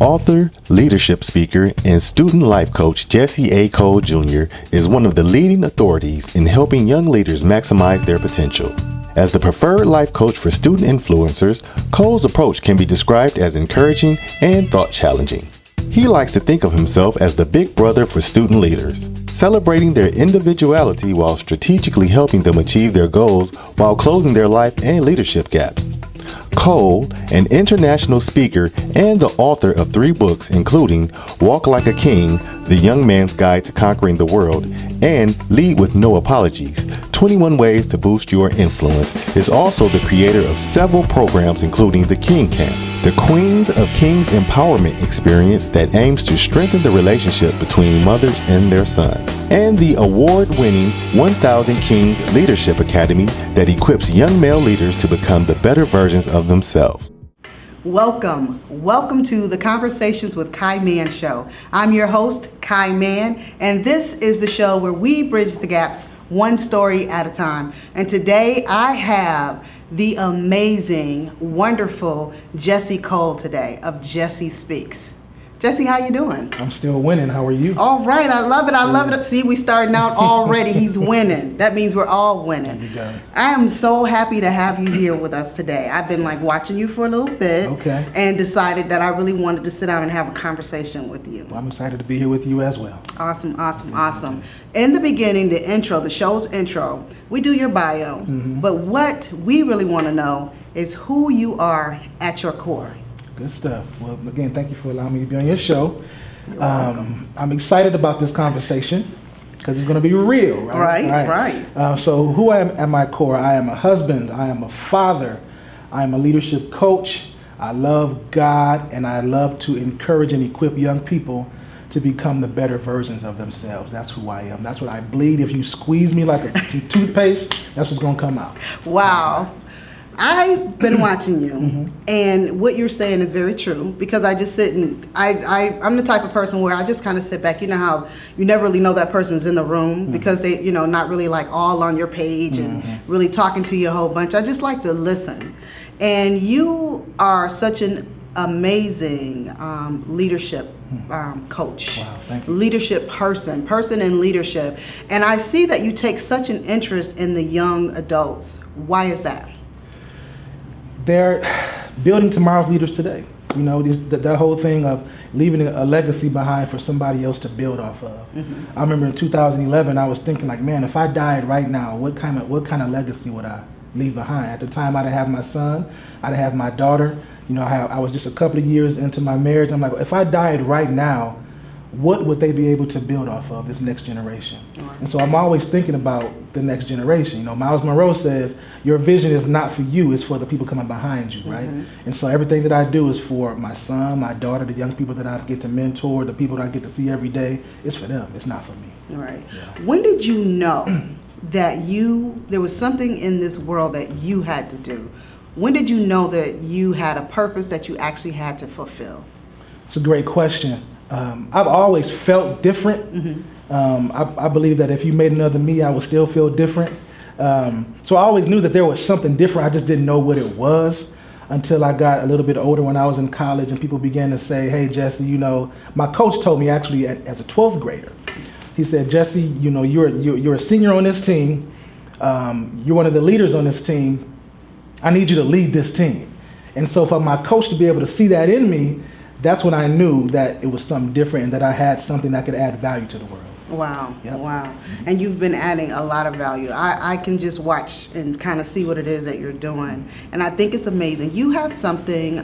Author, leadership speaker, and student life coach Jesse A. Cole Jr. is one of the leading authorities in helping young leaders maximize their potential. As the preferred life coach for student influencers, Cole's approach can be described as encouraging and thought-challenging. He likes to think of himself as the big brother for student leaders, celebrating their individuality while strategically helping them achieve their goals while closing their life and leadership gaps. Cole, an international speaker and the author of 3 books including Walk Like a King, The Young Man's Guide to Conquering the World, and Lead with No Apologies, 21 Ways to Boost Your Influence, is also the creator of several programs including the King Camp, the Queens of Kings Empowerment Experience that aims to strengthen the relationship between mothers and their sons, and the award-winning 1000 Kings Leadership Academy that equips young male leaders to become the better versions of themselves. Welcome to the Conversations with Kai Mann show. I'm your host, Kai Mann, and this is the show where we bridge the gaps one story at a time. And today I have the amazing, wonderful Jesse Cole today of Jesse Speaks. Jesse, how you doing? I'm still winning. How are you? All right, I love it. See, we starting out already. He's winning. That means we're all winning. You got it. I am so happy to have you here with us today. I've been watching you for a little bit, okay, and decided that I really wanted to sit down and have a conversation with you. Well, I'm excited to be here with you as well. Awesome. In the beginning, the show's intro, we do your bio, but what we really want to know is who you are at your core. Good stuff. Well, again, thank you for allowing me to be on your show. You're welcome. I'm excited about this conversation because it's going to be real, right? Right. So who I am at my core, I am a husband, I am a father, I am a leadership coach, I love God, and I love to encourage and equip young people to become the better versions of themselves. That's who I am. That's what I bleed. If you squeeze me like a toothpaste, that's what's going to come out. Wow. I've been watching you, and what you're saying is very true, because I just sit and I'm the type of person where I just kind of sit back. You know how you never really know that person's in the room because they, not really all on your page and really talking to you a whole bunch. I just like to listen. And you are such an amazing leadership coach, wow, thank you. Leadership person in leadership. And I see that you take such an interest in the young adults. Why is that? They're building tomorrow's leaders today. That whole thing of leaving a legacy behind for somebody else to build off of. I remember in 2011, I was thinking man, if I died right now, what kind of legacy would I leave behind? At the time, I'd have my son, I'd have my daughter. I was just a couple of years into my marriage. I'm like, if I died right now, what would they be able to build off of, this next generation? And so I'm always thinking about the next generation. Miles Monroe says, your vision is not for you, it's for the people coming behind you, right? And so everything that I do is for my son, my daughter, the young people that I get to mentor, the people that I get to see every day. It's for them, it's not for me. Right. Yeah. When did you know that there was something in this world that you had to do? When did you know that you had a purpose that you actually had to fulfill? It's a great question. I've always felt different. I believe that if you made another me, I would still feel different. So I always knew that there was something different. I just didn't know what it was until I got a little bit older, when I was in college and people began to say, hey, Jesse, my coach told me actually as a 12th grader, he said, Jesse, you're a senior on this team. You're one of the leaders on this team. I need you to lead this team. And so for my coach to be able to see that in me, that's when I knew that it was something different and that I had something that could add value to the world. Wow. Yep. Wow. And you've been adding a lot of value. I can just watch and kind of see what it is that you're doing. And I think it's amazing. You have something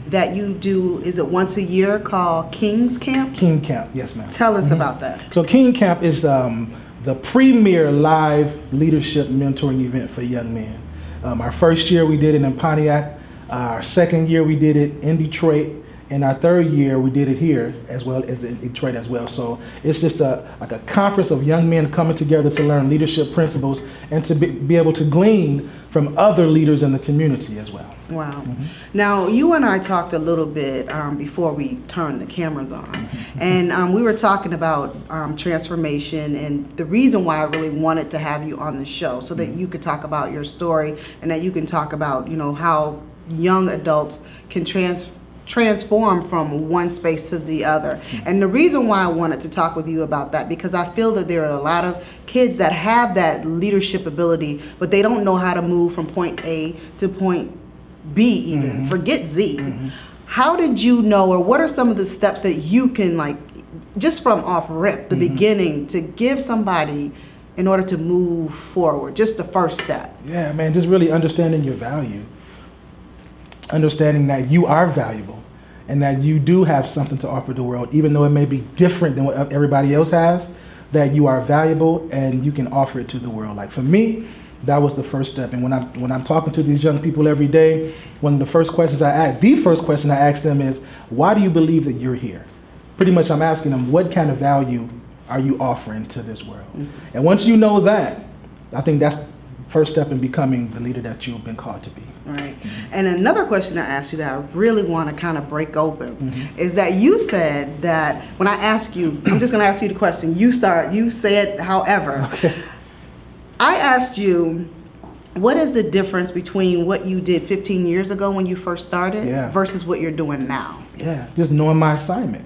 that you do, is it once a year, called King's Camp? King Camp, yes ma'am. Tell us about that. So King Camp is the premier live leadership mentoring event for young men. Our first year we did it in Pontiac. Our second year we did it in Detroit. And our third year, we did it here as well as in Detroit as well. So it's just like a conference of young men coming together to learn leadership principles and to be able to glean from other leaders in the community as well. Wow. Now, you and I talked a little bit before we turned the cameras on. And we were talking about transformation and the reason why I really wanted to have you on the show, so that you could talk about your story and that you can talk about, how young adults can transform from one space to the other. And the reason why I wanted to talk with you about that, because I feel that there are a lot of kids that have that leadership ability, but they don't know how to move from point A to point B even, forget Z. How did you know, or what are some of the steps that you can, like, just from off rip, the beginning, to give somebody in order to move forward, just the first step? Yeah, man, just really understanding your value. Understanding that you are valuable and that you do have something to offer the world, even though it may be different than what everybody else has, that you are valuable and you can offer it to the world. Like for me, that was the first step. And when I'm talking to these young people every day, one of the first questions the first question I ask them is, why do you believe that you're here? Pretty much I'm asking them, what kind of value are you offering to this world? And once you know that, I think that's the first step in becoming the leader that you've been called to be. Right. And another question I asked you that I really want to kind of break open is that you said that when I ask you, I'm just going to ask you the question, you said, however, Okay. I asked you, what is the difference between what you did 15 years ago when you first started versus what you're doing now? Yeah, just knowing my assignment,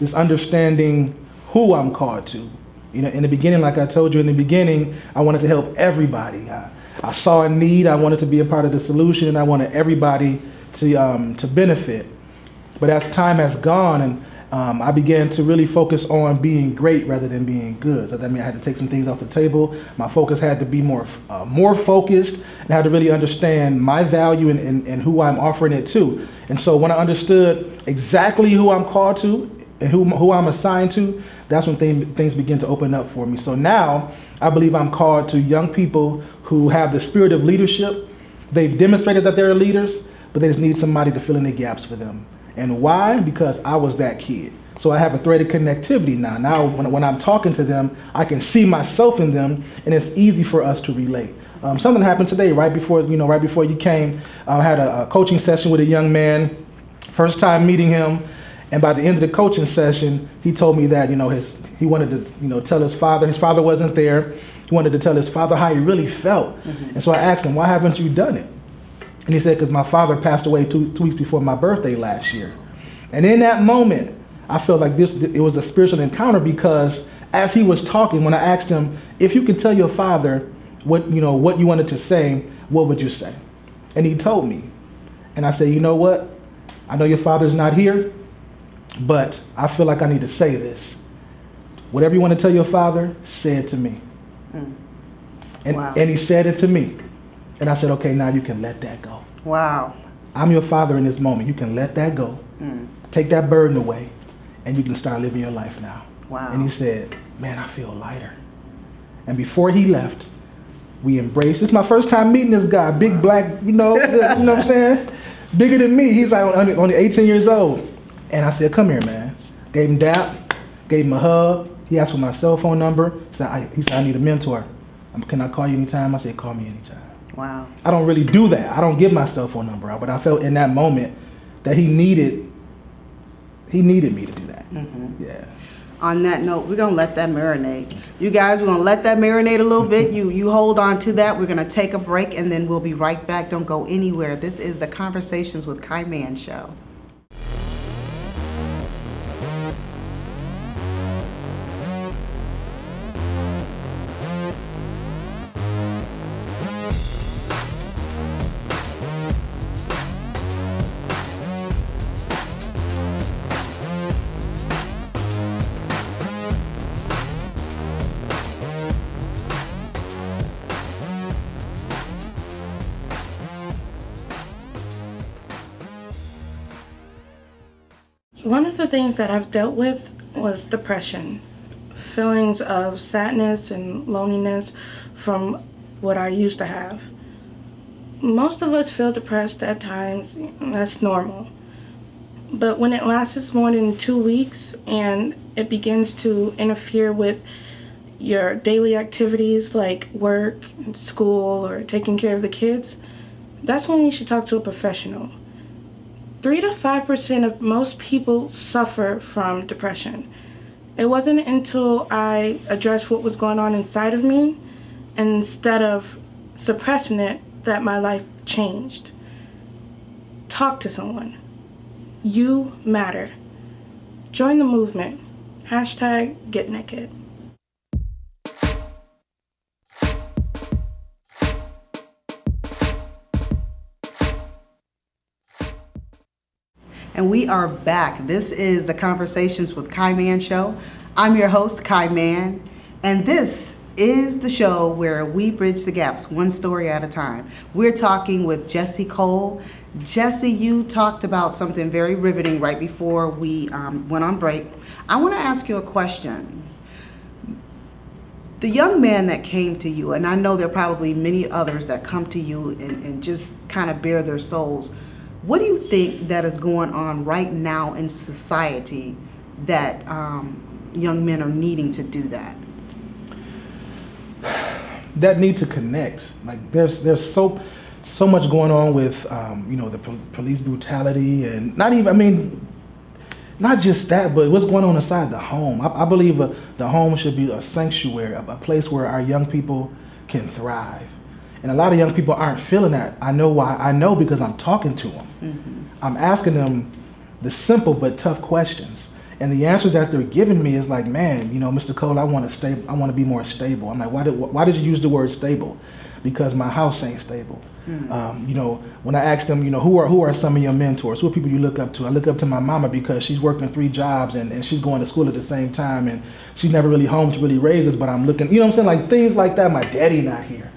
just understanding who I'm called to. You know, in the beginning, like I told you in the beginning, I wanted to help everybody. I saw a need, I wanted to be a part of the solution, and I wanted everybody to benefit. But as time has gone, and I began to really focus on being great rather than being good. So that meant I had to take some things off the table. My focus had to be more focused, and I had to really understand my value and who I'm offering it to. And so when I understood exactly who I'm called to and who I'm assigned to, that's when things begin to open up for me. So now I believe I'm called to young people who have the spirit of leadership. They've demonstrated that they're leaders, but they just need somebody to fill in the gaps for them. And why? Because I was that kid. So I have a thread of connectivity now. Now when I'm talking to them, I can see myself in them, and it's easy for us to relate. Something happened today, right before you came. I had a coaching session with a young man, first time meeting him. And by the end of the coaching session, he told me that, he wanted to, tell his father wasn't there. He wanted to tell his father how he really felt. And so I asked him, why haven't you done it? And he said, because my father passed away two weeks before my birthday last year. And in that moment, I felt like it was a spiritual encounter, because as he was talking, when I asked him, if you could tell your father what you wanted to say, what would you say? And he told me. And I said, you know what? I know your father's not here, but I feel like I need to say this. Whatever you want to tell your father, say it to me. And he said it to me. And I said, okay, now you can let that go. Wow. I'm your father in this moment. You can let that go. Take that burden away, and you can start living your life now. Wow. And he said, man, I feel lighter. And before he left, we embraced. It's my first time meeting this guy, big black, you know what I'm saying? Bigger than me. He's like only 18 years old. And I said, come here, man. Gave him dap, gave him a hug. He asked for my cell phone number. He said, I need a mentor. Can I call you anytime? I said, call me anytime. Wow. I don't really do that. I don't give my cell phone number out, but I felt in that moment that he needed me to do that. Yeah. On that note, we're going to let that marinate. You guys, we're going to let that marinate a little bit. You hold on to that. We're going to take a break, and then we'll be right back. Don't go anywhere. This is the Conversations with Kai Mann show. One of the things that I've dealt with was depression, feelings of sadness and loneliness from what I used to have. Most of us feel depressed at times, that's normal. But when it lasts more than 2 weeks and it begins to interfere with your daily activities like work, school, or taking care of the kids, that's when you should talk to a professional. 3 to 5% of most people suffer from depression. It wasn't until I addressed what was going on inside of me, and instead of suppressing it, that my life changed. Talk to someone. You matter. Join the movement. #GetNaked. And we are back. This is the Conversations with Kai Mann show. I'm your host, Kai Mann, and this is the show where we bridge the gaps one story at a time. We're talking with Jessie Cole. Jessie, you talked about something very riveting right before we went on break. I want to ask you a question. The young man that came to you, and I know there are probably many others that come to you and just kind of bare their souls. What do you think that is going on right now in society that young men are needing to do that? That need to connect. Like there's so much going on with the police brutality, and not just that, but what's going on inside the home. I believe the home should be a sanctuary, a place where our young people can thrive. And a lot of young people aren't feeling that. I know why. I know because I'm talking to them. Mm-hmm. I'm asking them the simple but tough questions. And the answers that they're giving me is like, man, Mr. Cole, I want to be more stable. I'm like, why did you use the word stable? Because my house ain't stable. Mm-hmm. When I ask them, who are some of your mentors? Who are people you look up to? I look up to my mama because she's working 3 jobs and she's going to school at the same time, and she's never really home to really raise us, but I'm looking, what I'm saying? Like things like that. My daddy not here.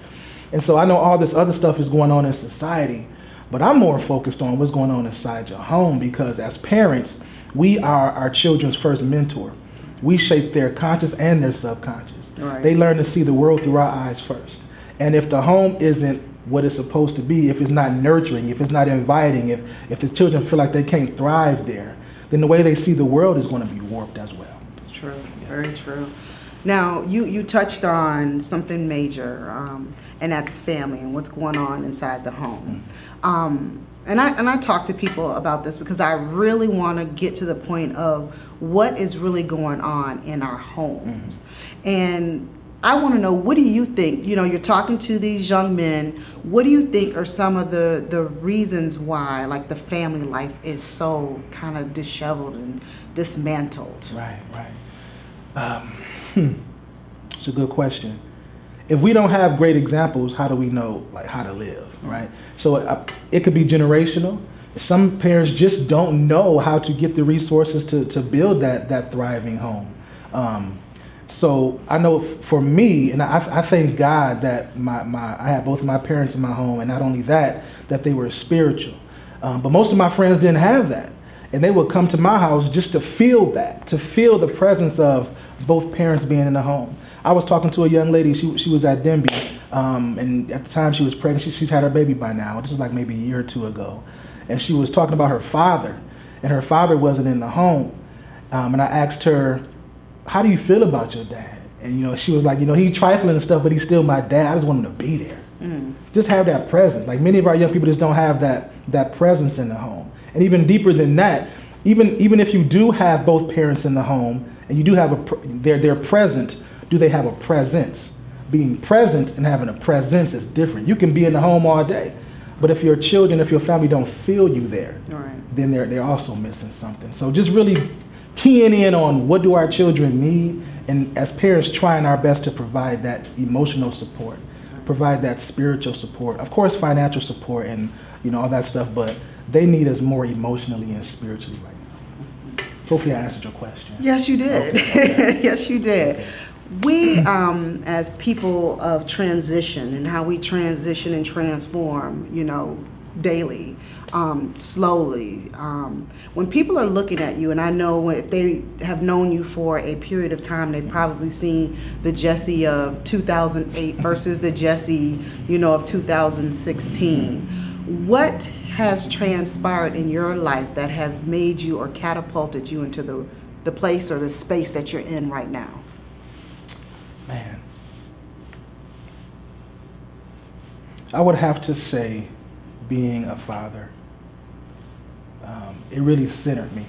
And so I know all this other stuff is going on in society, but I'm more focused on what's going on inside your home, because as parents, we are our children's first mentor. We shape their conscious and their subconscious. Right. They learn to see the world through our eyes first. And if the home isn't what it's supposed to be, if it's not nurturing, if it's not inviting, if the children feel like they can't thrive there, then the way they see the world is going to be warped as well. True, yeah. Very true. Now, you touched on something major, and that's family and what's going on inside the home. And I talk to people about this because I really want to get to the point of what is really going on in our homes. Mm-hmm. And I want to know, what do you think? You're talking to these young men. What do you think are some of the reasons why, like, the family life is so kind of disheveled and dismantled? Right. It's a good question. If we don't have great examples, how do we know how to live, right? So it could be generational. Some parents just don't know how to get the resources to build that thriving home. So I know for me, and I thank God that I had both of my parents in my home, and not only that they were spiritual. But most of my friends didn't have that. And they would come to my house just to feel the presence of both parents being in the home. I was talking to a young lady, she was at Denby, and at the time she was pregnant. She's had her baby by now. This was like maybe a year or 2 ago. And she was talking about her father, and her father wasn't in the home. And I asked her, how do you feel about your dad? And she was like, he's trifling and stuff, but he's still my dad. I just want him to be there. Just have that presence. Like, many of our young people just don't have that presence in the home. And even deeper than that, even if you do have both parents in the home and you do have they're present, do they have a presence? Being present and having a presence is different. You can be in the home all day, but if your children, if your family don't feel you there, right, then they're also missing something. So just really keying in on what do our children need, and as parents trying our best to provide that emotional support, provide that spiritual support, of course financial support and all that stuff, but they need us more emotionally and spiritually right now. Hopefully I answered your question. Yes, you did. Okay. Yes, you did. Okay. We, as people of transition and how we transition and transform, daily, slowly, when people are looking at you, and I know if they have known you for a period of time, they've probably seen the Jessie of 2008 versus the Jessie, of 2016. What has transpired in your life that has made you or catapulted you into the place or the space that you're in right now? Man, I would have to say being a father. It really centered me.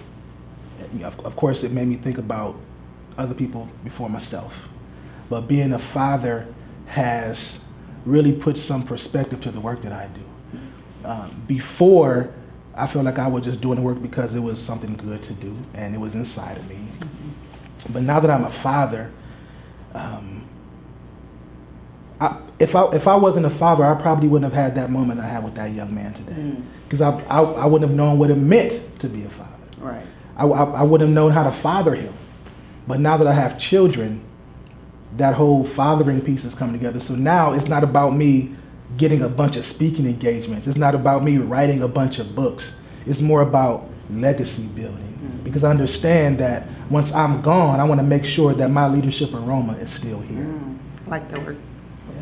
Of course, it made me think about other people before myself. But being a father has really put some perspective to the work that I do. Before, I felt like I was just doing the work because it was something good to do and it was inside of me. But now that I'm a father, if I wasn't a father, I probably wouldn't have had that moment I had with that young man today. Because I wouldn't have known what it meant to be a father. Right. I wouldn't have known how to father him. But now that I have children, that whole fathering piece is coming together. So now it's not about me getting a bunch of speaking engagements. It's not about me writing a bunch of books. It's more about legacy building. Because I understand that once I'm gone, I want to make sure that my leadership aroma is still here. I like the word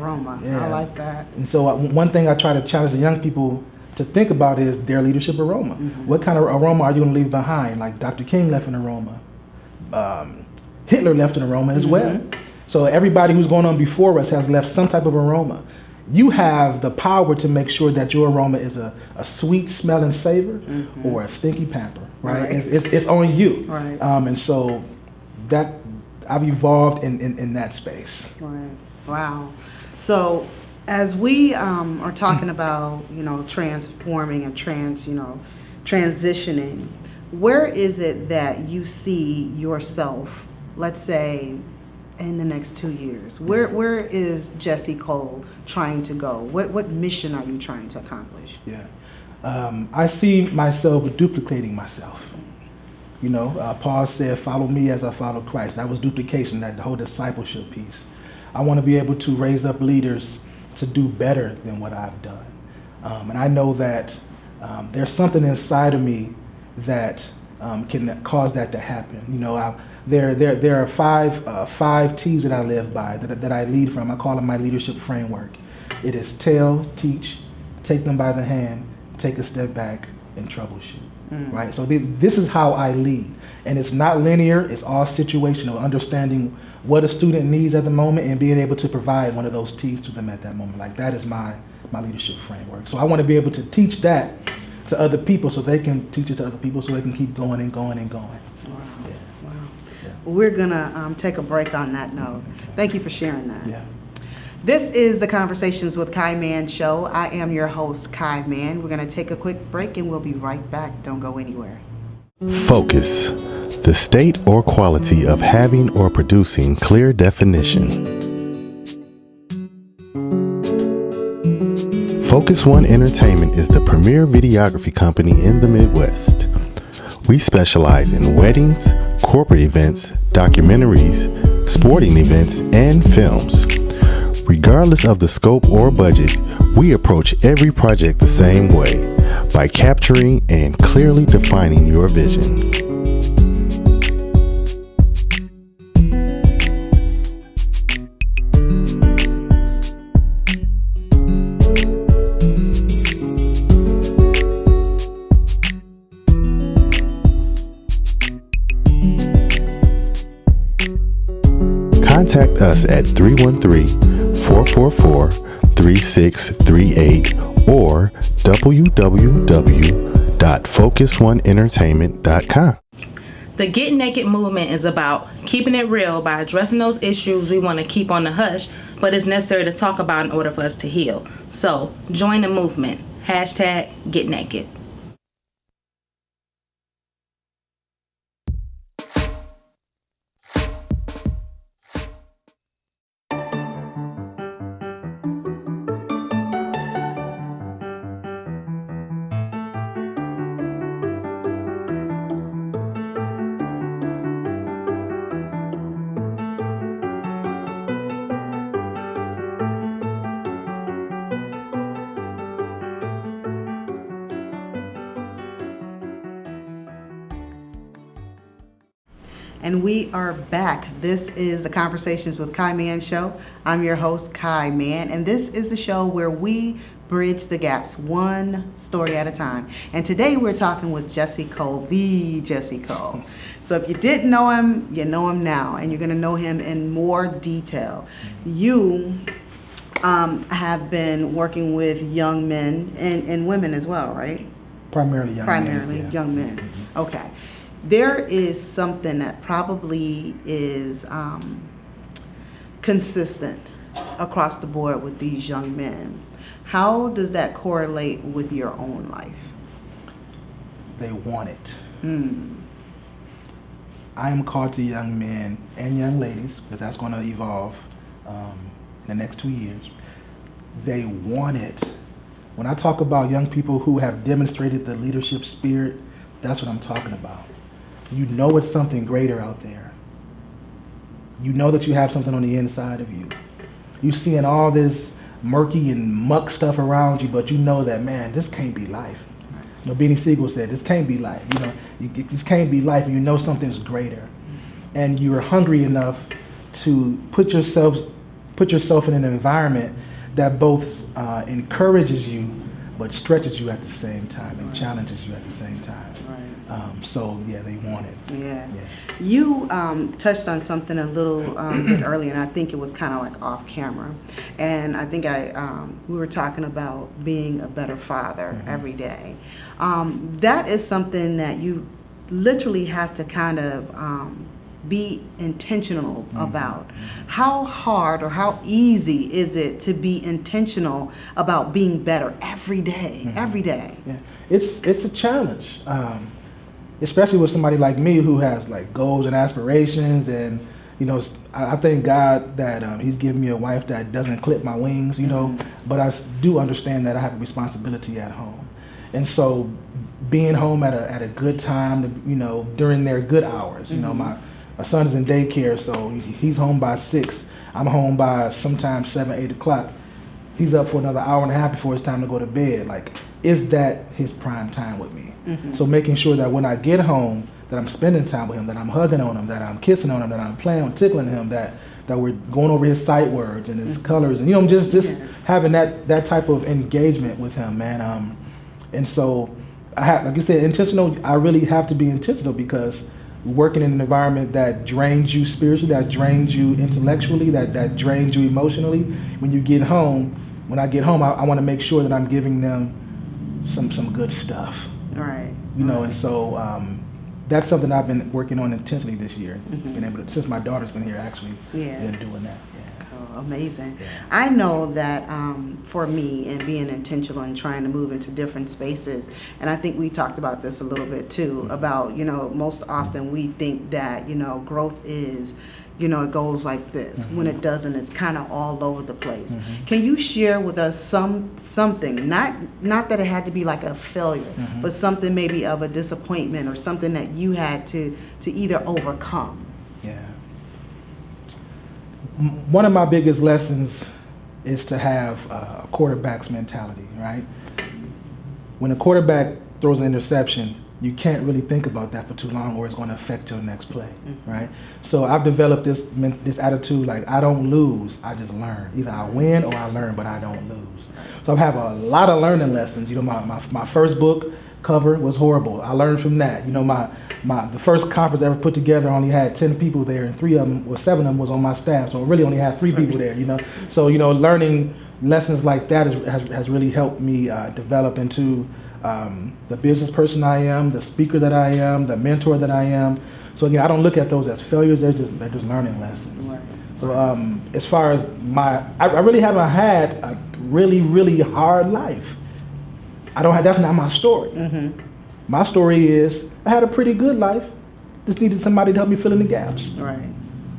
aroma. Yeah. I like that. And so one thing I try to challenge the young people to think about is their leadership aroma. What kind of aroma are you going to leave behind? Like Dr. King left an aroma. Hitler left an aroma as well. So everybody who's going on before us has left some type of aroma. You have the power to make sure that your aroma is a sweet smell and savor or a stinky pamper, right? It's on you. Right. And so that I've evolved in that space. Right. Wow. So as we are talking about, transforming and transitioning, where is it that you see yourself, let's say, in the next 2 years? Where is Jesse Cole trying to go? What mission are you trying to accomplish? Yeah. I see myself duplicating myself. Paul said, follow me as I follow Christ. That was duplication, that whole discipleship piece. I want to be able to raise up leaders to do better than what I've done. And I know that there's something inside of me that can cause that to happen. There are five T's that I live by, that I lead from. I call them my leadership framework. It is tell, teach, take them by the hand, take a step back, and troubleshoot. Right? So this is how I lead. And it's not linear, it's all situational, understanding what a student needs at the moment and being able to provide one of those T's to them at that moment. Like, that is my leadership framework. So I want to be able to teach that to other people so they can teach it to other people so they can keep going and going and going. Wow. Yeah. Wow. Yeah. We're going to take a break on that note. Thank you for sharing that. Yeah. This is the Conversations with Kai Mann show. I am your host, Kai Mann. We're going to take a quick break and we'll be right back. Don't go anywhere. Focus, the state or quality of having or producing clear definition. FocusOne Entertainment is the premier videography company in the Midwest. We specialize in weddings, corporate events, documentaries, sporting events, and films. Regardless of the scope or budget, we approach every project the same way, by capturing and clearly defining your vision. Contact us at 313-444-3638 or www.FocusOneEntertainment.com. The Get Naked movement is about keeping it real by addressing those issues we want to keep on the hush, but it's necessary to talk about in order for us to heal. So, join the movement. #GetNaked. And we are back. This is the Conversations with Kai Mann show. I'm your host, Kai Mann, and this is the show where we bridge the gaps one story at a time. And today we're talking with Jesse Cole, the Jesse Cole. So if you didn't know him, you know him now, and you're going to know him in more detail. You have been working with young men and women as well, right? Primarily young men. Primarily young men. Okay. There is something that probably is consistent across the board with these young men. How does that correlate with your own life? they want it. I am called to young men and young ladies, because that's going to evolve in the next 2 years. They want it. When I talk about young people who have demonstrated the leadership spirit, that's what I'm talking about. You know it's something greater out there. You know that you have something on the inside of you. You're seeing all this murky and muck stuff around you, but you know that, man, this can't be life. You know, Benny Siegel said, this can't be life. You know, this can't be life, and you know something's greater. And you're hungry enough to put yourself in an environment that both encourages you, but stretches you at the same time and challenges you at the same time. So yeah, they want it. Yeah. You touched on something a little bit earlier, and I think it was kind of like off camera. And I think we were talking about being a better father every day. That is something that you literally have to kind of be intentional about. How hard or how easy is it to be intentional about being better every day? Every day. Yeah, it's a challenge. Especially with somebody like me who has like goals and aspirations, and you know, I thank God that He's given me a wife that doesn't clip my wings, you know, but I do understand that I have a responsibility at home. And so being home at a good time, you know, during their good hours, you know, my son is in daycare, so he's home by 6. I'm home by sometimes 7, 8 o'clock. He's up for another hour and a half before it's time to go to bed. Like, is that his prime time with me? So making sure that when I get home, that I'm spending time with him, that I'm hugging on him, that I'm kissing on him, that I'm playing with, tickling him, that we're going over his sight words and his colors, and you know, just having that type of engagement with him, man. And so I have, like you said, intentional. I really have to be intentional, because working in an environment that drains you spiritually, that drains you intellectually, that drains you emotionally. When I get home, I want to make sure that I'm giving them some good stuff. Right. You know, and so that's something I've been working on intentionally this year. Been able to, since my daughter's been here, actually been doing that. Oh, amazing. I know that for me, and being intentional and trying to move into different spaces, and I think we talked about this a little bit too, about, you know, most often we think that, you know, growth is, you know, it goes like this. When it doesn't, it's kind of all over the place. Can you share with us something, not that it had to be like a failure, but something maybe of a disappointment or something that you had to either overcome? Yeah. One of my biggest lessons is to have a quarterback's mentality, right? When a quarterback throws an interception, you can't really think about that for too long, or it's going to affect your next play, right? So I've developed this attitude, like, I don't lose, I just learn. Either I win or I learn, but I don't lose. So I've had a lot of learning lessons. You know, my first book cover was horrible. I learned from that. You know, the first conference I ever put together, I only had 10 people there, and 7 of them was on my staff. So I really only had 3 people there, you know. So, you know, learning lessons like that has really helped me develop into the business person I am, the speaker that I am, the mentor that I am. So again, I don't look at those as failures. They're just learning lessons. Right. So as far as I really haven't had a really, really hard life. That's not my story. My story is, I had a pretty good life. Just needed somebody to help me fill in the gaps. Right.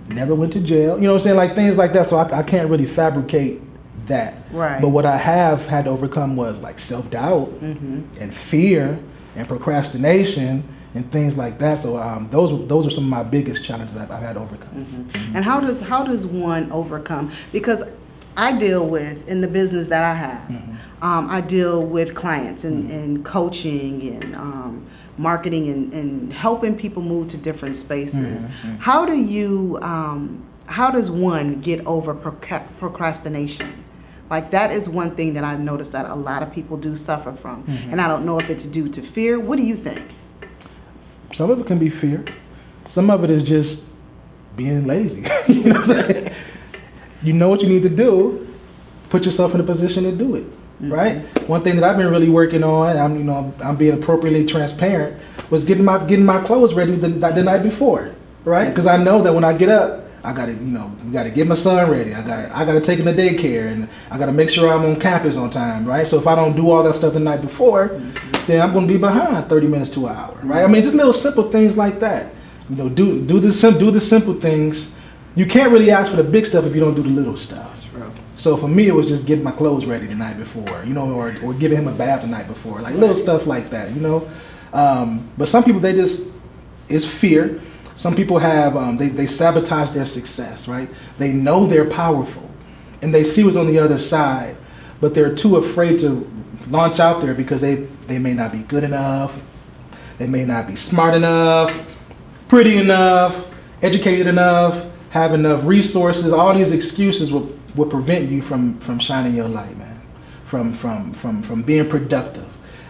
Never went to jail. You know what I'm saying? Like things like that. So I can't really fabricate that. Right. But what I have had to overcome was like self-doubt and fear and procrastination and things like that. So those are some of my biggest challenges I've had to overcome. And how does one overcome? Because I deal with, in the business that I have, I deal with clients and coaching and marketing and helping people move to different spaces. How does one get over procrastination? Like, that is one thing that I've noticed that a lot of people do suffer from. And I don't know if it's due to fear. What do you think? Some of it can be fear. Some of it is just being lazy. You know what I'm saying? You know what you need to do, put yourself in a position to do it, right? One thing that I've been really working on, I'm being appropriately transparent, was getting my clothes ready the night before, right? Because I know that when I get up, I gotta, gotta get my son ready. I gotta take him to daycare, and I gotta make sure I'm on campus on time, right? So if I don't do all that stuff the night before, then I'm gonna be behind 30 minutes to an hour, right? I mean, just little simple things like that. Do the simple things. You can't really ask for the big stuff if you don't do the little stuff. So for me, it was just getting my clothes ready the night before, or giving him a bath the night before, like little stuff like that, But some people, it's fear. Some people have, they sabotage their success, right? They know they're powerful and they see what's on the other side, but they're too afraid to launch out there because they may not be good enough. They may not be smart enough, pretty enough, educated enough, have enough resources. All these excuses will prevent you from shining your light, man, from being productive.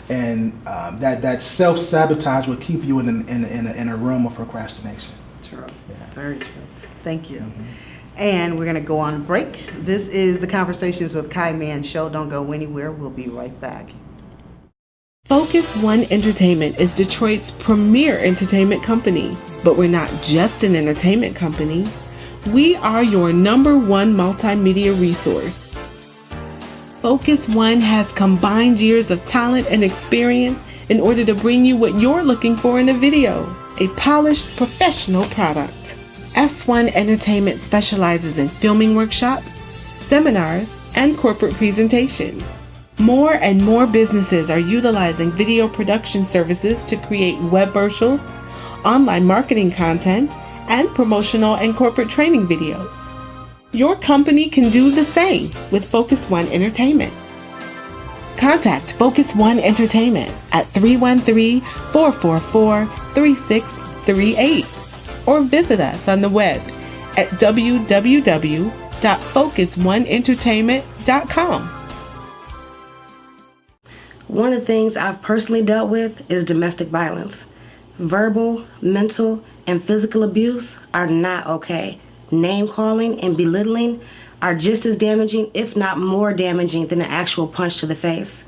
And that self-sabotage will keep you in a realm of procrastination. True. Yeah. Very true. Thank you. And we're going to go on break. This is the Conversations with Kai Mann show. Don't go anywhere. We'll be right back. FocusOne Entertainment is Detroit's premier entertainment company. But we're not just an entertainment company. We are your #1 multimedia resource. FocusOne has combined years of talent and experience in order to bring you what you're looking for in a video, a polished professional product. F1 Entertainment specializes in filming workshops, seminars, and corporate presentations. More and more businesses are utilizing video production services to create web virtuals, online marketing content, and promotional and corporate training videos. Your company can do the same with FocusOne Entertainment. Contact FocusOne Entertainment at 313-444-3638 or visit us on the web at www.focusoneentertainment.com. One of the things I've personally dealt with is domestic violence. Verbal, mental, and physical abuse are not okay. Name calling and belittling are just as damaging, if not more damaging, than an actual punch to the face.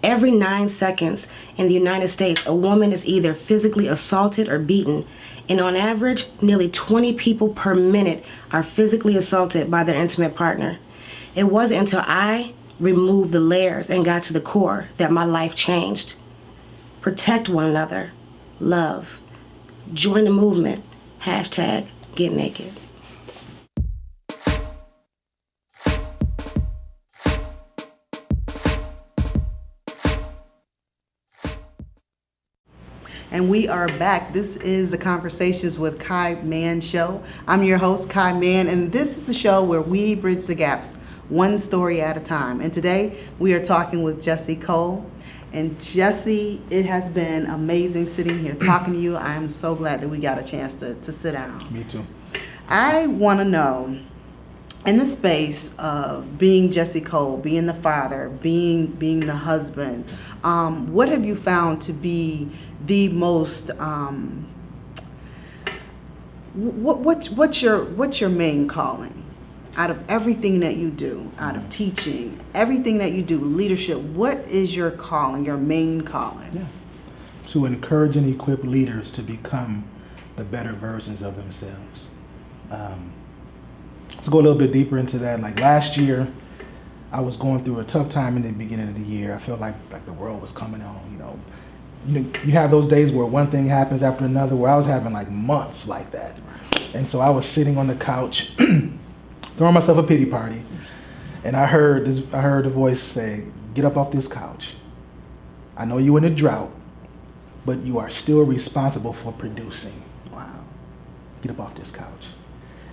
Every 9 seconds in the United States, a woman is either physically assaulted or beaten, and on average, nearly 20 people per minute are physically assaulted by their intimate partner. It wasn't until I removed the layers and got to the core that my life changed. Protect one another. Love. Join the movement. #GetNaked. And we are back. This is the Conversations with Kai Mann show. I'm your host, Kai Mann, and this is the show where we bridge the gaps, one story at a time. And today we are talking with Jesse Cole. And Jesse, it has been amazing sitting here talking to you. I'm so glad that we got a chance to sit down. Me too. I want to know, in the space of being Jesse Cole, being the father, being the husband, what have you found to be the most what's your main calling out of everything that you do, out of teaching, everything that you do, leadership? What is your calling, your main calling? Yeah. To encourage and equip leaders to become the better versions of themselves. To go a little bit deeper into that, like last year, I was going through a tough time in the beginning of the year. I felt like the world was coming on, You have those days where one thing happens after another, where I was having like months like that. And so I was sitting on the couch, throwing myself a pity party, and I heard a voice say, "Get up off this couch. I know you're in a drought, but you are still responsible for producing. Wow. Get up off this couch."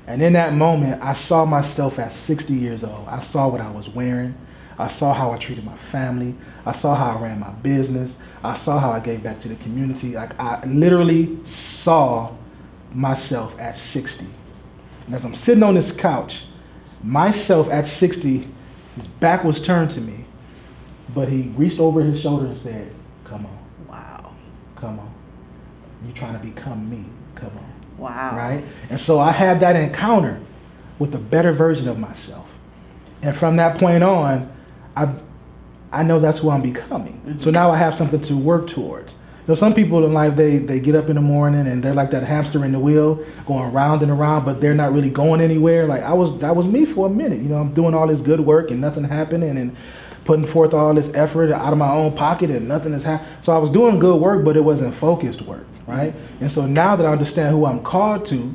And in that moment, I saw myself at 60 years old. I saw what I was wearing. I saw how I treated my family. I saw how I ran my business. I saw how I gave back to the community. Like, I literally saw myself at 60. And as I'm sitting on this couch, myself at 60, his back was turned to me, but he reached over his shoulder and said, "Come on. Wow. Come on. You're trying to become me. Come on." Wow. Right? And so I had that encounter with a better version of myself. And from that point on, I know that's who I'm becoming. Mm-hmm. So now I have something to work towards. know, some people in life, they get up in the morning and they're like that hamster in the wheel, going round and around, but they're not really going anywhere. Like that was me for a minute. You know, I'm doing all this good work and nothing happening, and putting forth all this effort out of my own pocket and nothing is happening. So I was doing good work, but it wasn't focused work, right? And so now that I understand who I'm called to,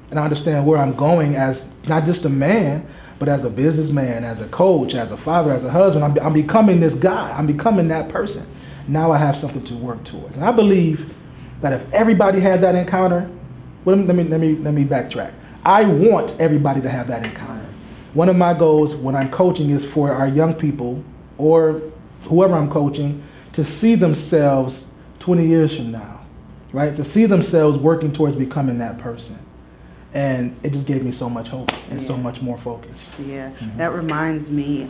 and I understand where I'm going as not just a man, but as a businessman, as a coach, as a father, as a husband, I'm becoming this guy. I'm becoming that person. Now I have something to work towards. And I believe that if everybody had that encounter, well, let me backtrack. I want everybody to have that encounter. One of my goals when I'm coaching is for our young people or whoever I'm coaching to see themselves 20 years from now, right? To see themselves working towards becoming that person. And it just gave me so much hope and so much more focus. Yeah, that reminds me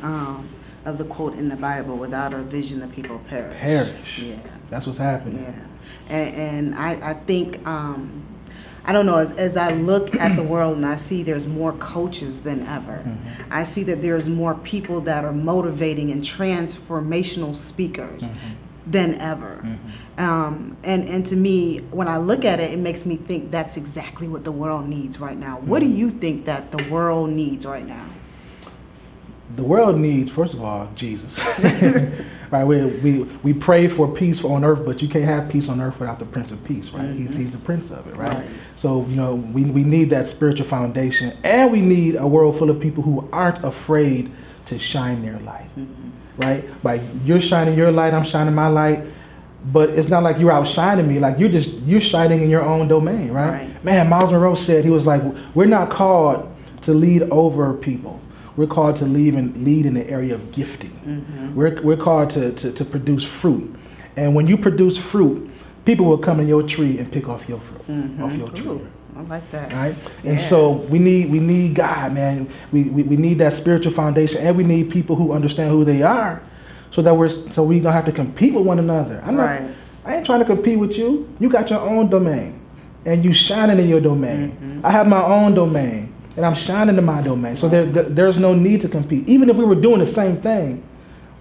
of the quote in the Bible, without a vision the people perish. Perish. Yeah. That's what's happening. Yeah. And I think, I don't know, as I look at the world and I see there's more coaches than ever, I see that there's more people that are motivating and transformational speakers than ever. And to me, when I look at it, it makes me think that's exactly what the world needs right now. What do you think that the world needs right now? The world needs, first of all, Jesus. Right? We pray for peace on earth, but you can't have peace on earth without the Prince of Peace, right? He's the Prince of it, right? So, you know, we need that spiritual foundation, and we need a world full of people who aren't afraid to shine their light, right? Like, you're shining your light, I'm shining my light, but it's not like you're outshining me. Like, you're shining in your own domain, right? Man, Miles Monroe said, he was like, we're not called to lead over people. We're called to lead in the area of gifting. We're called to produce fruit. And when you produce fruit, people will come in your tree and pick off your fruit, off your tree. Ooh, I like that. Right? And so we need God, man. We need that spiritual foundation, and we need people who understand who they are, so we don't have to compete with one another. I ain't trying to compete with you. You got your own domain, and you shining in your domain. I have my own domain, and I'm shining in my domain. So there's no need to compete. Even if we were doing the same thing,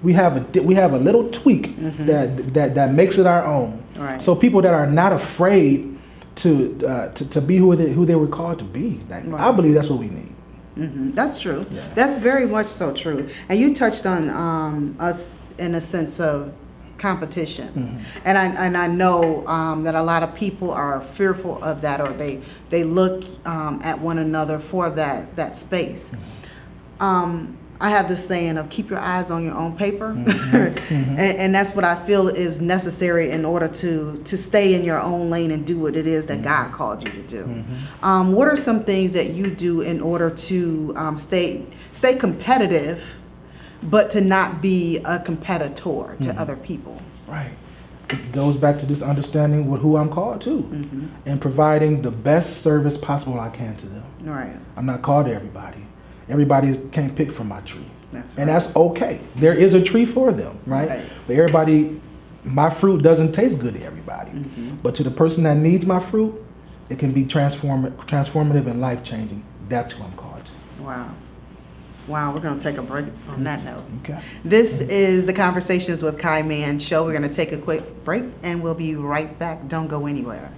we have a little tweak that makes it our own. Right. So people that are not afraid to be who they were called to be. I believe that's what we need. That's true. Yeah. That's very much so true. And you touched on us in a sense of competition, and I know that a lot of people are fearful of that, or they look at one another for that space. I have this saying of keep your eyes on your own paper, and that's what I feel is necessary in order to stay in your own lane and do what it is that God called you to do. What are some things that you do in order to stay competitive, but to not be a competitor to other people? Right. It goes back to just understanding who I'm called to, and providing the best service possible I can to them. Right. I'm not called to everybody. Everybody can't pick from my tree. That's right. And that's okay. There is a tree for them, right? But everybody, my fruit doesn't taste good to everybody. But to the person that needs my fruit, it can be transformative and life-changing. That's who I'm called to. Wow, we're going to take a break on that note. Okay. This is the Conversations with Kai Mann show. We're going to take a quick break, and we'll be right back. Don't go anywhere.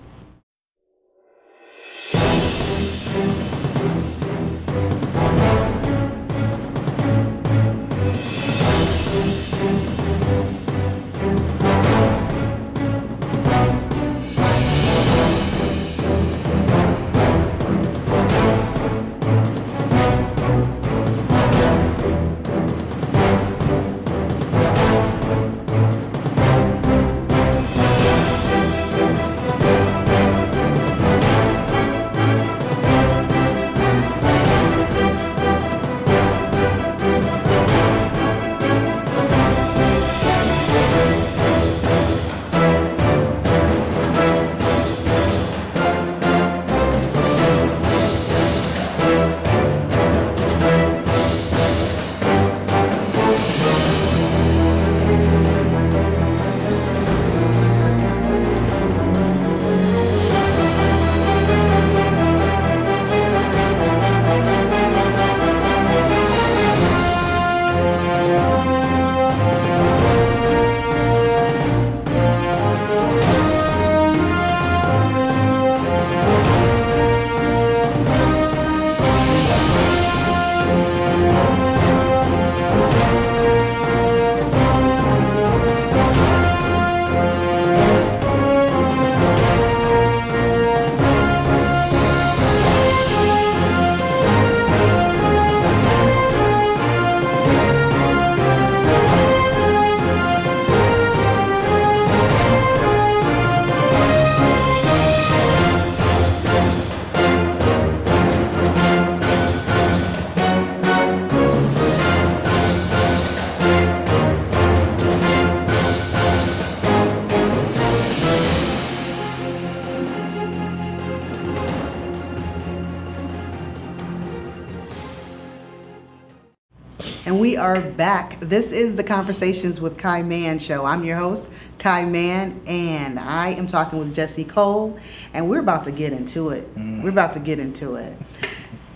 We are back. This is the Conversations with Kai Mann show. I'm your host, Kai Mann, and I am talking with Jesse Cole, and we're about to get into it. We're about to get into it.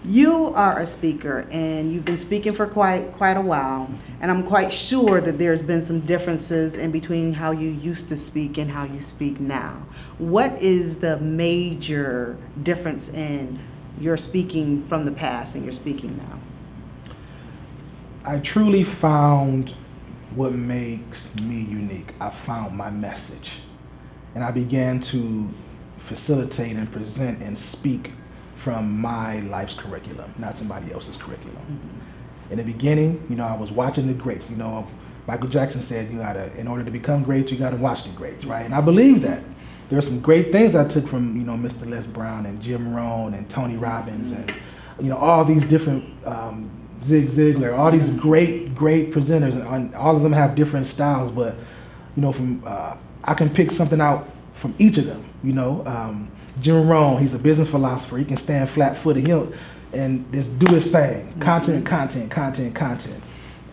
You are a speaker, and you've been speaking for quite a while, and I'm quite sure that there's been some differences in between how you used to speak and how you speak now. What is the major difference in your speaking from the past and your speaking now? I truly found what makes me unique. I found my message, and I began to facilitate and present and speak from my life's curriculum, not somebody else's curriculum. In the beginning, I was watching the greats. Michael Jackson said, in order to become great, you gotta watch the greats, right? And I believe that. There are some great things I took from, Mr. Les Brown and Jim Rohn and Tony Robbins and, all these different, Zig Ziglar, all these great presenters, and all of them have different styles, but, I can pick something out from each of them, Jim Rohn, he's a business philosopher. He can stand flat-footed, and just do his thing. Content.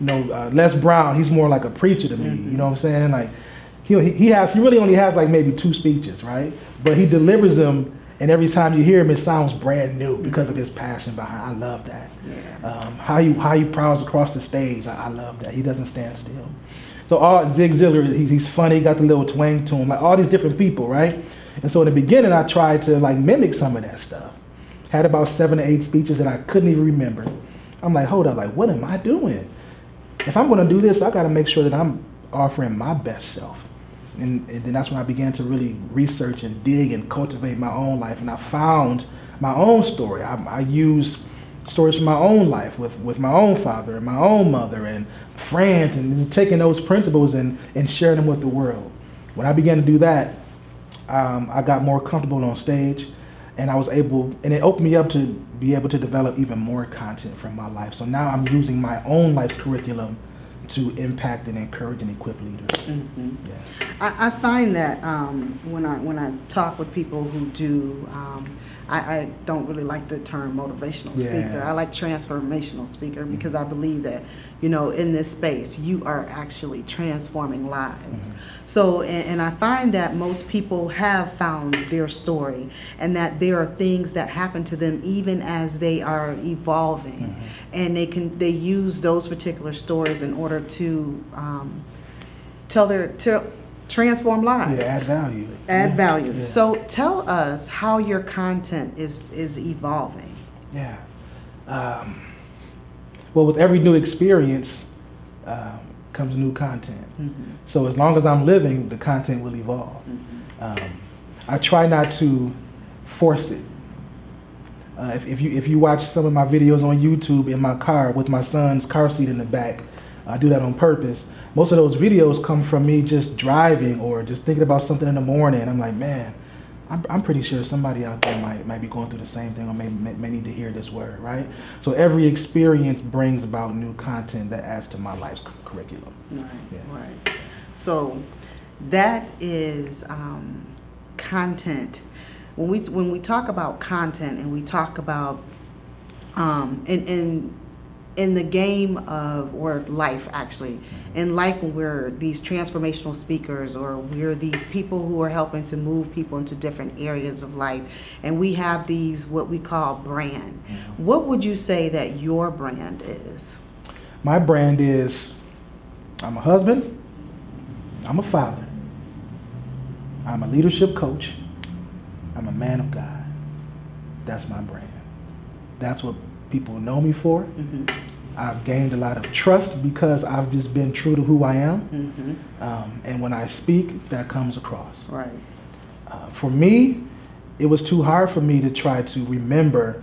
Les Brown, he's more like a preacher to me. You know what I'm saying? Like he really only has like maybe 2 speeches, right? But he delivers them, and every time you hear him, it sounds brand new because of his passion behind. I love that. Yeah. How he prowls across the stage. I love that. He doesn't stand still. So all Zig Ziglar, he's funny, got the little twang to him. Like all these different people, right? And so in the beginning, I tried to like mimic some of that stuff. Had about 7 to 8 speeches that I couldn't even remember. I'm like, hold up, like what am I doing? If I'm gonna do this, I gotta make sure that I'm offering my best self. And then that's when I began to really research and dig and cultivate my own life. And I found my own story. I used stories from my own life with my own father and my own mother and friends, and taking those principles and sharing them with the world. When I began to do that, I got more comfortable on stage, and I was able, and it opened me up to be able to develop even more content from my life. So now I'm using my own life's curriculum to impact and encourage and equip leaders. Yeah. I find that when I talk with people who do, I don't really like the term motivational speaker. I like transformational speaker because I believe that, in this space, you are actually transforming lives. So, and I find that most people have found their story, and that there are things that happen to them even as they are evolving, and they use those particular stories in order to transform lives. Yeah, add value. Add value. Yeah. So tell us how your content is evolving. Yeah. Well, with every new experience comes new content. So as long as I'm living, the content will evolve. I try not to force it. If you watch some of my videos on YouTube in my car with my son's car seat in the back, I do that on purpose. Most of those videos come from me just driving or just thinking about something in the morning. I'm like, man, I'm pretty sure somebody out there might be going through the same thing, or may need to hear this word, right? So every experience brings about new content that adds to my life's curriculum. Right. So that is content. When we talk about content, and we talk about in the game of, or life actually, in life when we're these transformational speakers, or we're these people who are helping to move people into different areas of life, and we have these, what we call brand. What would you say that your brand is? My brand is, I'm a husband, I'm a father, I'm a leadership coach, I'm a man of God. That's my brand. That's what people know me for. I've gained a lot of trust because I've just been true to who I am. And when I speak, that comes across. Right. For me, it was too hard for me to try to remember,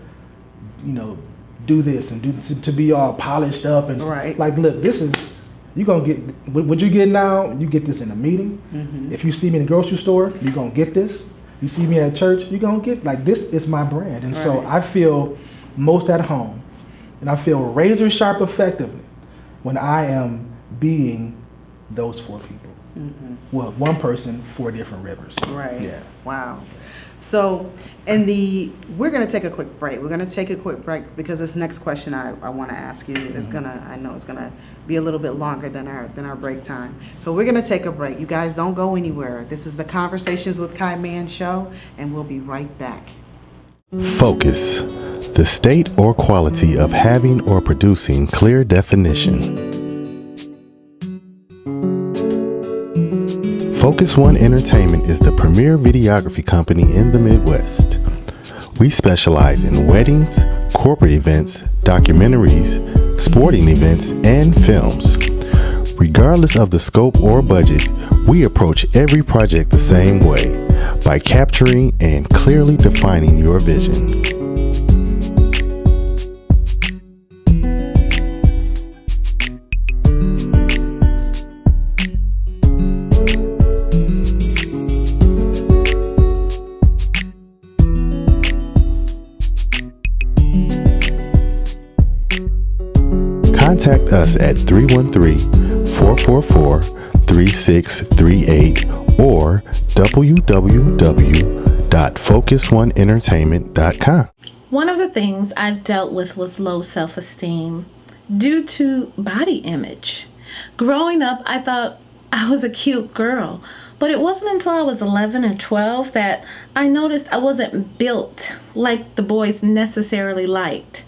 do this and to be all polished up and like, look, this is, you're gonna get what you get now. You get this in a meeting. If you see me in the grocery store, you're gonna get this. You see me at church, you're gonna get, like, this is my brand. And so I feel most at home, and I feel razor sharp effectively when I am being those 4 people. Well, one person, 4 different rivers. Right. Yeah. Wow. So, we're going to take a quick break. We're going to take a quick break because this next question I want to ask you is I know it's going to be a little bit longer than our break time. So we're going to take a break. You guys don't go anywhere. This is the Conversations with Kai Mann show, and we'll be right back. Focus, the state or quality of having or producing clear definition. FocusOne Entertainment is the premier videography company in the Midwest. We specialize in weddings, corporate events, documentaries, sporting events, and films. Regardless of the scope or budget, we approach every project the same way, by capturing and clearly defining your vision. Contact us at 313-444-3638 or www.FocusOneEntertainment.com. One of the things I've dealt with was low self-esteem due to body image. Growing up, I thought I was a cute girl, but it wasn't until I was 11 or 12 that I noticed I wasn't built like the boys necessarily liked.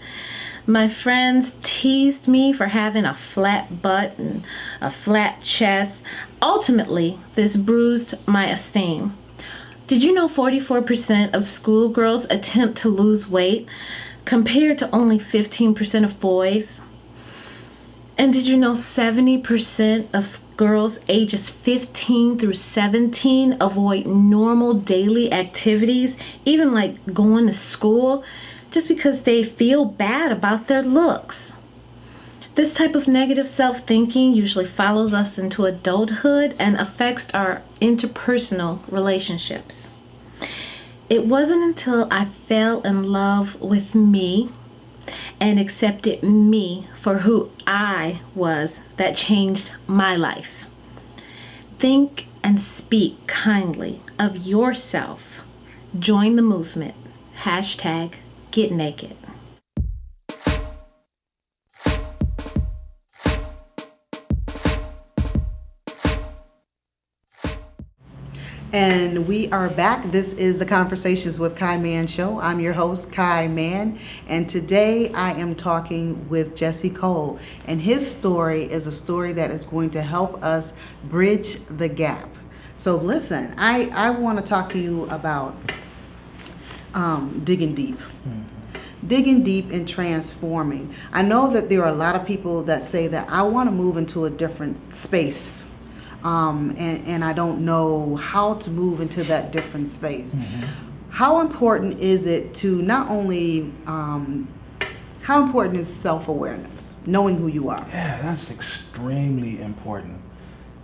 My friends teased me for having a flat butt and a flat chest. Ultimately, this bruised my esteem. Did you know 44% of schoolgirls attempt to lose weight compared to only 15% of boys? And did you know 70% of girls ages 15 through 17 avoid normal daily activities, even like going to school, just because they feel bad about their looks? This type of negative self-thinking usually follows us into adulthood and affects our interpersonal relationships. It wasn't until I fell in love with me and accepted me for who I was that changed my life. Think and speak kindly of yourself. Join the movement. #Get naked. And we are back. This is the Conversations with Kai Mann show. I'm your host, Kai Mann, and today I am talking with Jesse Cole, and his story is a story that is going to help us bridge the gap. So listen, I want to talk to you about digging deep. Digging deep and transforming. I know that there are a lot of people that say that I want to move into a different space, and I don't know how to move into that different space. How important is it to not only, how important is self-awareness, knowing who you are? Yeah, that's extremely important.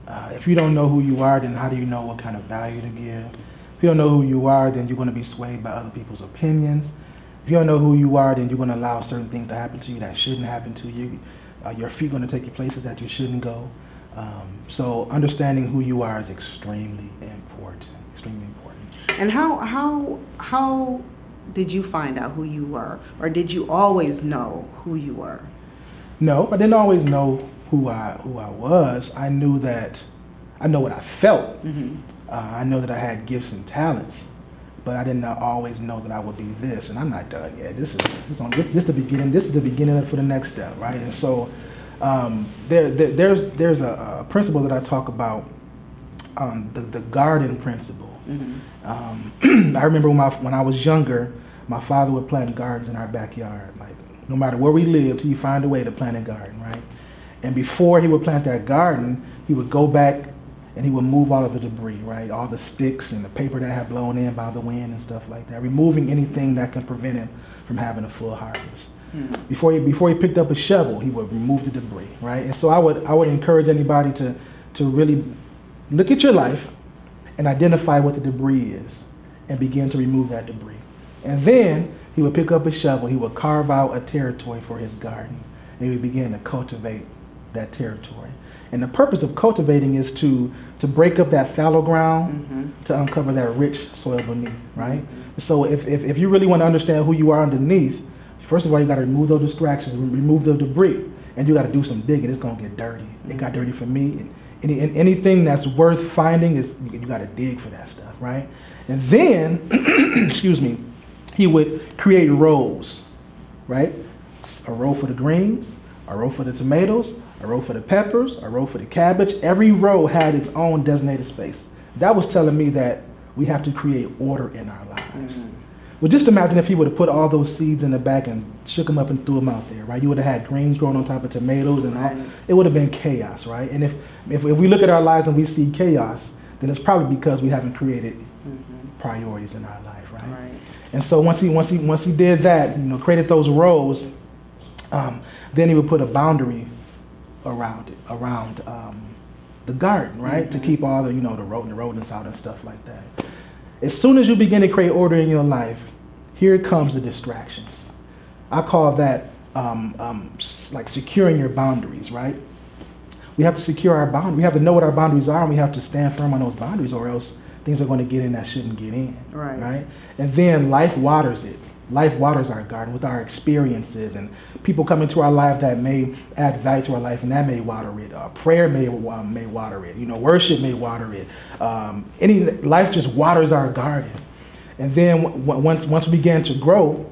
If you don't know who you are, then how do you know what kind of value to give? If you don't know who you are, then you're going to be swayed by other people's opinions. If you don't know who you are, then you're going to allow certain things to happen to you that shouldn't happen to you. Your feet are going to take you places that you shouldn't go. So understanding who you are is extremely important. Extremely important. And how did you find out who you were, or did you always know who you were? No, I didn't always know who I was. I knew that, I know what I felt. I know that I had gifts and talents, but I did not always know that I would be this. And I'm not done yet. This is the beginning. This is the beginning for the next step, right? And so there's a principle that I talk about, the garden principle. I remember when I was younger, my father would plant gardens in our backyard. Like, no matter where we lived, he'd find a way to plant a garden, right? And before he would plant that garden, he would go back and he would move all of the debris, right? All the sticks and the paper that had blown in by the wind and stuff like that, removing anything that can prevent him from having a full harvest. Before he picked up a shovel, he would remove the debris, right? And so I would encourage anybody to really look at your life and identify what the debris is and begin to remove that debris. And then he would pick up a shovel, he would carve out a territory for his garden, and he would begin to cultivate that territory. And the purpose of cultivating is to break up that fallow ground, to uncover that rich soil beneath, right? So if you really want to understand who you are underneath, first of all, you got to remove those distractions, remove the debris, and you got to do some digging. It's going to get dirty. It got dirty for me. And anything that's worth finding, is you got to dig for that stuff, right? And then, excuse me, he would create rows, right? A row for the greens, a row for the tomatoes, a row for the peppers, a row for the cabbage. Every row had its own designated space. That was telling me that we have to create order in our lives. Well, just imagine if he would have put all those seeds in the back and shook them up and threw them out there, right? You would have had greens growing on top of tomatoes and all. It would have been chaos, right? And if we look at our lives and we see chaos, then it's probably because we haven't created priorities in our life, right? And so once he did that, created those rows, then he would put a boundary around it, around the garden, right? To keep all the the rodents out and stuff like that. As soon as you begin to create order in your life, here comes the distractions. I call that like securing your boundaries, right? We have to secure our boundaries. We have to know what our boundaries are, and we have to stand firm on those boundaries, or else things are going to get in that shouldn't get in, right? And then life waters it. Life waters our garden with our experiences, and people come into our life that may add value to our life, and that may water it. Prayer may water it. Worship may water it. Life just waters our garden. And then once we begin to grow,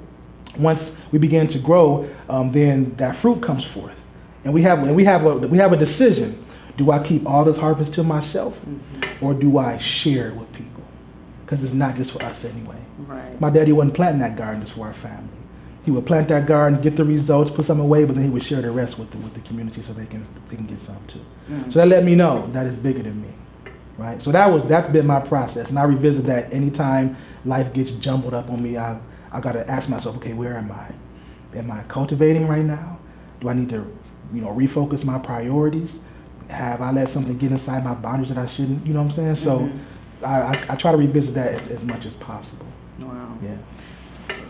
then that fruit comes forth, and we have a decision. Do I keep all this harvest to myself, or do I share it with people? Because it's not just for us anyway. Right. My daddy wasn't planting that garden just for our family. He would plant that garden, get the results, put some away, but then he would share the rest with the community so they can get some too. So that let me know that it's bigger than me, right? So that's been my process, and I revisit that anytime life gets jumbled up on me. I got to ask myself, okay, where am I? Am I cultivating right now? Do I need to, refocus my priorities? Have I let something get inside my boundaries that I shouldn't? You know what I'm saying? So I try to revisit that as much as possible. Wow. Yeah.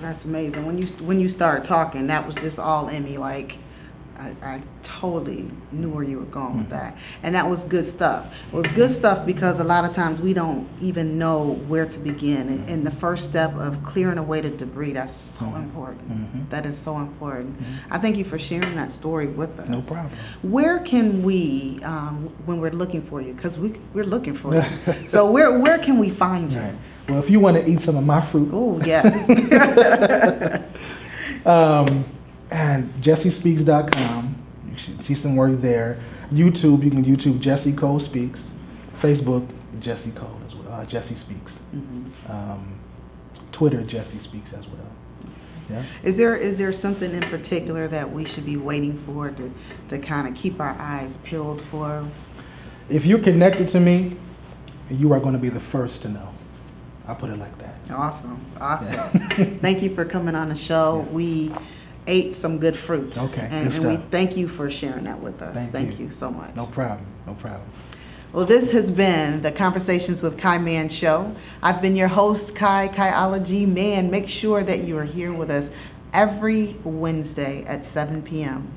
That's amazing. When you started talking, that was just all in me. Like, I totally knew where you were going with that. And that was good stuff. It was good stuff because a lot of times we don't even know where to begin. And the first step of clearing away the debris, that's so important. That is so important. I thank you for sharing that story with us. No problem. Where can we, when we're looking for you, because we're looking for you. So where can we find you? Right. Well, if you want to eat some of my fruit. Oh, yes. And jessiespeaks.com. You should see some work there. YouTube, you can YouTube Jesse Cole Speaks. Facebook, Jesse Cole as well. Jesse Speaks. Twitter, Jesse Speaks as well. Yeah. Is there something in particular that we should be waiting for to kind of keep our eyes peeled for? If you're connected to me, you are going to be the first to know. I'll put it like that. Awesome. Yeah. Thank you for coming on the show. Yeah. We ate some good fruit. Okay, And good we stuff. thank you for sharing that with us. Thank you so much. No problem. Well, this has been the Conversations with Kai Mann show. I've been your host, Kaiology Mann. Make sure that you are here with us every Wednesday at 7 p.m.